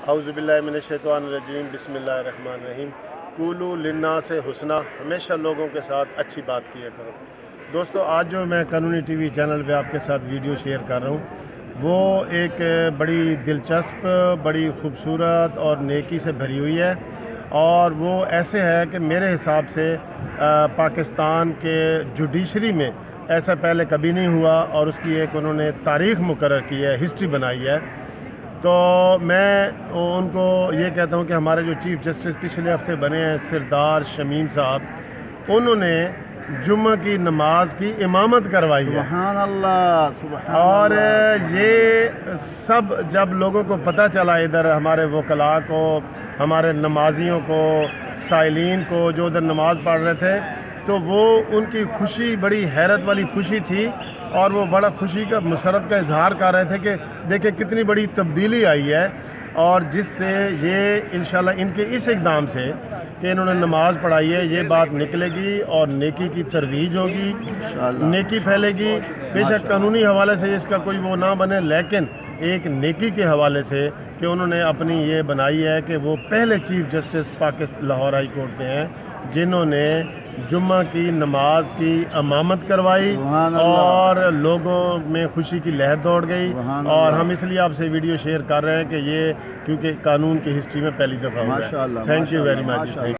اعوذ باللہ من الشیطان الرجیم، بسم اللہ الرحمن الرحیم۔ قولوا للناس حسنا، ہمیشہ لوگوں کے ساتھ اچھی بات کیا کرو۔ دوستو، آج جو میں قانونی ٹی وی چینل پہ آپ کے ساتھ ویڈیو شیئر کر رہا ہوں وہ ایک بڑی دلچسپ، بڑی خوبصورت اور نیکی سے بھری ہوئی ہے، اور وہ ایسے ہے کہ میرے حساب سے پاکستان کے جوڈیشری میں ایسا پہلے کبھی نہیں ہوا، اور اس کی ایک انہوں نے تاریخ مقرر کی ہے، ہسٹری بنائی ہے۔ تو میں ان کو یہ کہتا ہوں کہ ہمارے جو چیف جسٹس پچھلے ہفتے بنے ہیں سردار شمیم صاحب، انہوں نے جمعہ کی نماز کی امامت کروائی ہے۔ سبحان اللہ، سبحان اور اللہ۔ یہ سب جب لوگوں کو پتہ چلا، ادھر ہمارے وکلاء کو، ہمارے نمازیوں کو، سائلین کو جو ادھر نماز پڑھ رہے تھے، تو وہ ان کی خوشی بڑی حیرت والی خوشی تھی، اور وہ بڑا خوشی کا مسرت کا اظہار کر رہے تھے کہ دیکھیں کتنی بڑی تبدیلی آئی ہے، اور جس سے یہ انشاءاللہ ان کے اس اقدام سے کہ انہوں نے نماز پڑھائی ہے، یہ بات نکلے گی اور نیکی کی ترویج ہوگی، نیکی پھیلے گی۔ بے شک قانونی حوالے سے اس کا کوئی وہ نہ بنے، لیکن ایک نیکی کے حوالے سے کہ انہوں نے اپنی یہ بنائی ہے کہ وہ پہلے chief justice Lahore high court کے ہیں جنہوں نے جمعہ کی نماز کی امامت کروائی، اور لوگوں میں خوشی کی لہر دوڑ گئی، اور ہم اس لیے آپ سے ویڈیو شیئر کر رہے ہیں کہ یہ کیونکہ قانون کی ہسٹری میں پہلی دفعہ ہوا ہے۔ Thank you very much.